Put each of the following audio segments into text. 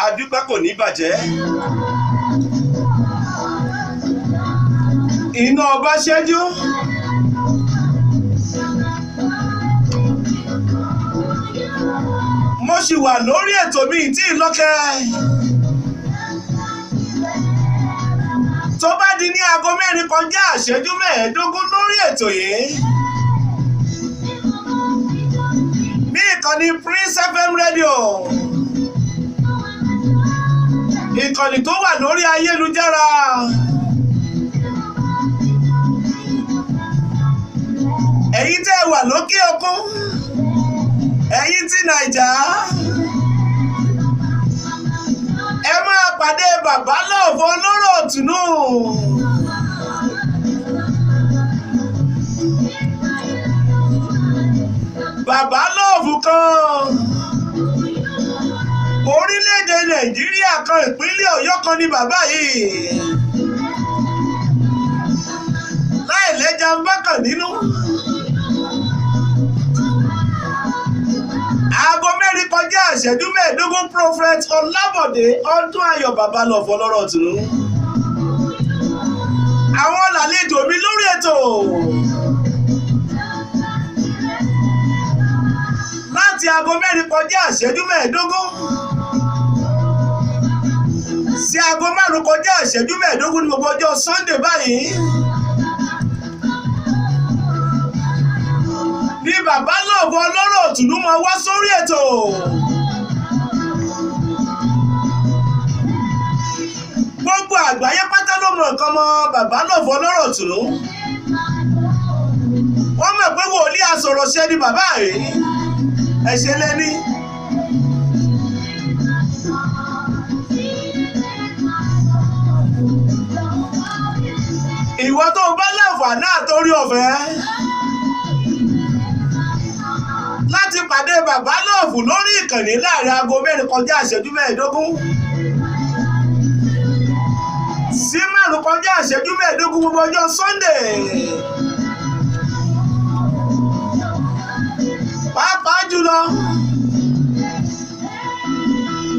adúpẹ́ kò ní bàjẹ́. Iná ọba ṣẹ́jú. Mo ṣì wà lórí ètò mi tí ìlọ́kẹ́. Tó bá di ní aago 4 kọjá ìṣẹ́jú 15 lórí ètò yìí. Ní ìkànnì Prince FM Radio. Ìkànnì tó wà lórí ayélujára. Ẹ̀yin tẹ́ wà lókè òkun. Ẹ̀yin tí Naija. Ẹ máa pàdé bàbá Love Ọlọ́rọ̀ Ìtùnú. Bàbá Love kan. Orílẹ̀-èdè Nàìjíríà kan, ìpínlẹ̀ Ọ̀yọ́ kan ni bàbá yìí. Láì lẹ́jà ń bákan nínú. Aago 4 kọjá ìṣẹ́jú 15 Prophet Ọlábọ̀dé Ọdúnayọ̀ bàbá Love Ọlọ́rọ̀ Ìtùnú. Àwọn làlejò mi lórí ètò. Láti aago 4 kọjá ìṣẹ́jú 15 sí aago 5 kọjá ìṣẹ́jú 15 ní gbogbo ọjọ́ Sunday báyìí. Ní bàbá Love Ọlọ́rọ̀ Ìtùnú máa wá sórí ètò. Gbogbo àgbáyé pátá ló mọ̀ nǹkan mọ́ bàbá Love Ọlọ́rọ̀ Ìtùnú. Wọ́n mọ̀ pé wòlíì asọ̀rọ̀ṣẹ́ ni bàbá rẹ̀. Ẹ ṣe lẹ́ni. Ìwọ tó bá láǹfààní àtòrí ọ̀fẹ́ láti pàdé bàbá Love lórí ìkànnì láàrin aago 4 kọjá ìṣẹ́jú 15 sí 5 kọjá ìṣẹ́jú 15 gbogbo ọjọ́ Sunday. Pàápàá jùlọ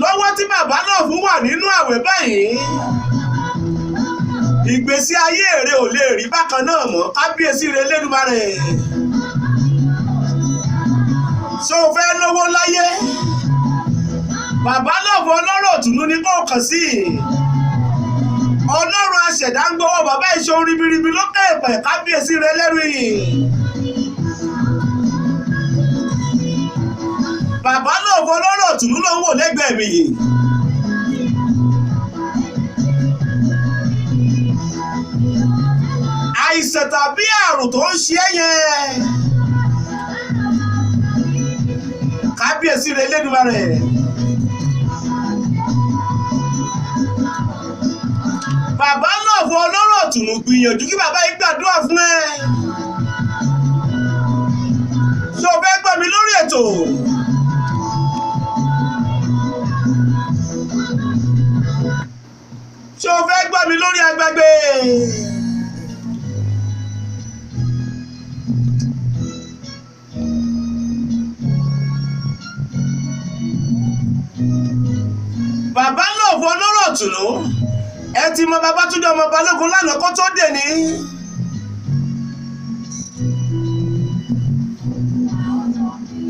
lọ́wọ́ tí bàbá Love wà nínú àwẹ̀ báyìí. Ìgbésí ayé èrè ò lè rí bákan náà mọ́. Kábíyèsí rẹ̀ Elédùmarè. So fẹ́ lówó láyé. Bàbá Love Ọlọ́rọ̀ Ìtùnú ní kó kàn sí. Ọlọ́run aṣẹ̀dá ń gbọ́wọ́ bàbá ìṣòro ribiribi lókè èpẹ̀. Kábíyèsí rẹ̀ lẹ́rù yìí. Bàbá Love Ọlọ́rọ̀ Ìtùnú ló ń wò lẹ́gbẹ̀ẹ́ mi yìí. Àìsàn tàbí àrùn tó ń ṣe yẹn. Kábíyèsí rẹ̀ Elédùmarè. Bàbá Love Ọlọ́rọ̀ Ìtùnú gbìyànjú kí bàbá yìí gbàdúrà fún ẹ. Ṣé o fẹ́ gbọ́ mi lórí ètò? Ṣé o fẹ́ gbọ́ mi lórí agbègbè? Bàbá Love Ọlọ́rọ̀ Ìtùnú. Ẹ ti mọ Babátúndé ọmọ Balógun lánàá kó tó dé ní.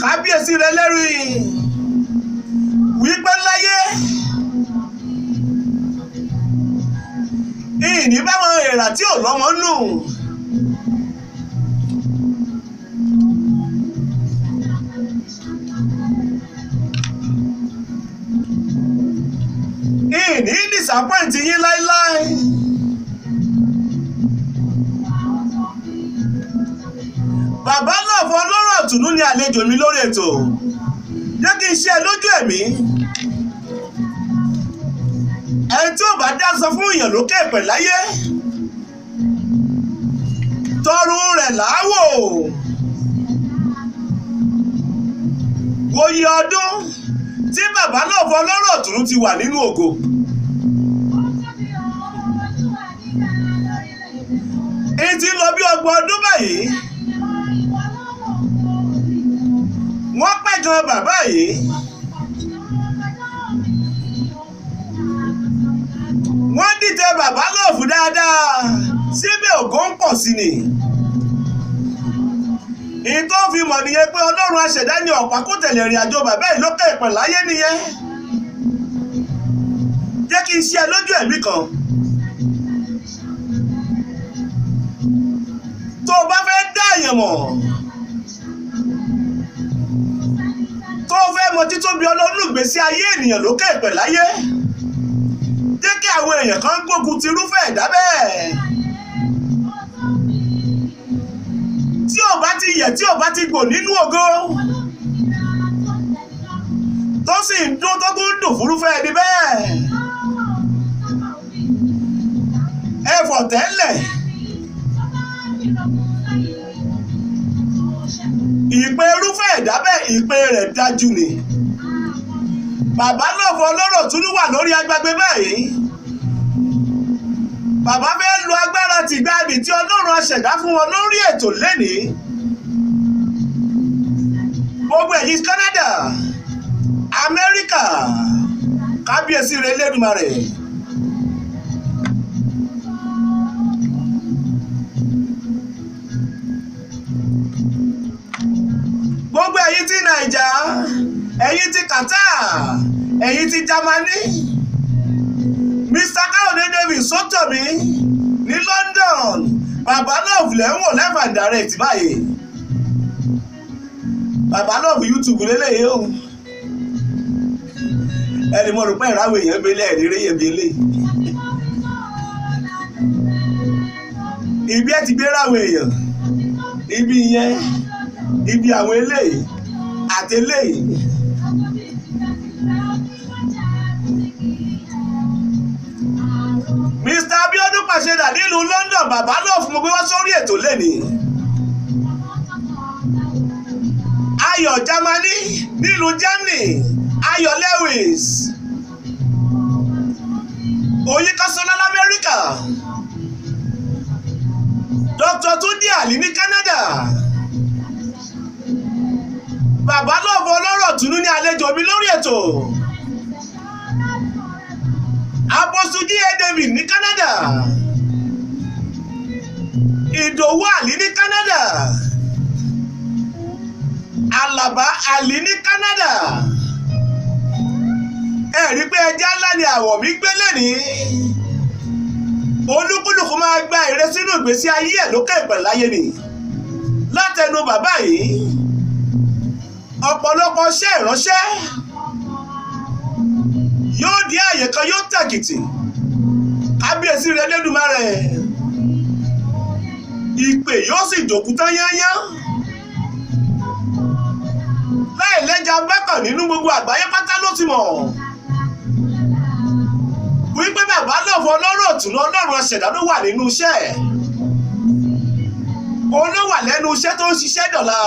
Kábíyèsí rẹ̀ lẹ́rù yìí. Wípé láyé. Ìní báwọn èèrà tí ò lọ́mọ nù. Ìní disappoint yín láíláí. Bàbá Love Ọlọ́rọ̀ Ìtùnú ni àlejò mi lórí ètò. Jẹ́ kí n ṣe lójú ẹ̀mí. Ẹni tí ò bá dá sọ fún èèyàn lókè èpẹ̀ láyé. Tọrùn rẹ̀ láwò. Wòye ọdún tí bàbá Love Ọlọ́rọ̀ Ìtùnú ti wà nínú ògo. Èyí tí ń lọ bí 30 ọdún báyìí. Wọ́n pẹ̀gàn bàbá yìí. ṣe bàbá lọ́ọ̀fù dáadáa síbẹ̀ ògo ń pọ̀ sí ni. ìyí tó fi mọ̀ nìyẹn pé ọlọ́run aṣẹ̀dá ni ọ̀pá kó tẹ̀lé ìrìn àjò bàbá yìí lókè ìpẹ̀ láyé nìyẹn. jẹ́ kí n ṣe lójú ẹ̀mí kan. tó o bá fẹ́ dá èèyàn mọ̀, tó o fẹ́ mọ títóbi ọlọ́run ìgbésí ayé ènìyàn lókè ìpẹ̀ láyé, jẹ́ kí àwọn èèyàn kan gbógun ti irúfẹ́ ẹ̀dá bẹ́ẹ̀. tí ò bá ti yẹ̀, tí ò bá ti gbò nínú ògo, tó sì ń dún tó tún dùn fúrúfẹ́ ẹni bẹ́ẹ̀, ẹ fọ̀ tẹ́lẹ̀. ìpè irúfẹ́ ẹ̀dá bẹ́ẹ̀, ìpè rẹ̀ dájú ni. bàbá lọ́ọ̀fù ọlọ́rọ̀ tún wà lórí agbágbé báyìí. bàbá fẹ́ lo agbára tìgbàanì tí ọlọ́run aṣẹ̀dá fún wọn lórí ètò lénìí. gbogbo ẹ̀yin Canada, Amẹ́ríkà, kábíyèsí rẹ̀ Elédùmarè. gbogbo ẹ̀yin tí Naija, ẹ̀yin tí Qatar, ẹ̀yin tí Germany, Mr. Káyọ̀dé David Sọ́tọ̀mí ní London, bàbá lọ́ọ̀fù lẹ́wọ̀n lẹ́fà direct báyìí. bàbá lọ́ọ̀fù YouTube lélẹ́yìí o. ẹni mo rò pé ìráwọ̀ èèyàn gbélé ẹ̀rí réyè gbélé. ibi ẹ ti gbé ráwọ̀ èèyàn, ibi yẹn, ibi àwọn eléyìí àti eléyìí. Mr. Abiodun Pàṣẹdà nílùú London, bàbá lọ́ọ̀fù mo gbé wá sórí ètò lẹ́nìí. Ayọ̀ Germany nílùú Germany, Ayọ̀ Lewis, Oyinkanṣọ́lá l'Amẹ́ríkà, Dr. Túndé Àlí ní Canada. bàbá lọ́ọ̀fù ọlọ́rọ̀ tùnú ní àlejò mi lórí ètò. Apostle G.A. David ní Canada, Ìdòwú Àlí ní Canada, Àlàbá Àlí ní Canada. ẹ rí pé ẹja ńlá ni àwọ̀ mi gbé lẹ́nìí. olúkúlùkù máa gba èrè sínú ìgbésí ayé ẹ̀ lókè ìpẹ̀ láyé ni. látẹnu bàbá yìí, ọ̀pọ̀lọpọ̀ iṣẹ́ ìránṣẹ́ yóò di àyè kan, yóò tàkìtì. kábíyèsí rẹ̀ Elédùmarè, ìpè yóò sì dòkú tán yányán. láì lẹ́jà bẹ́kàn nínú gbogbo àgbáyé pátá ló ti mọ̀ wípé bàbá lọ́ọ̀fù ọlọ́rọ̀ tùnú ọlọ́run aṣẹ̀dá ló wà nínú iṣẹ́. òun ló wà lẹ́nu iṣẹ́ tó ń ṣiṣẹ́ dọ̀la.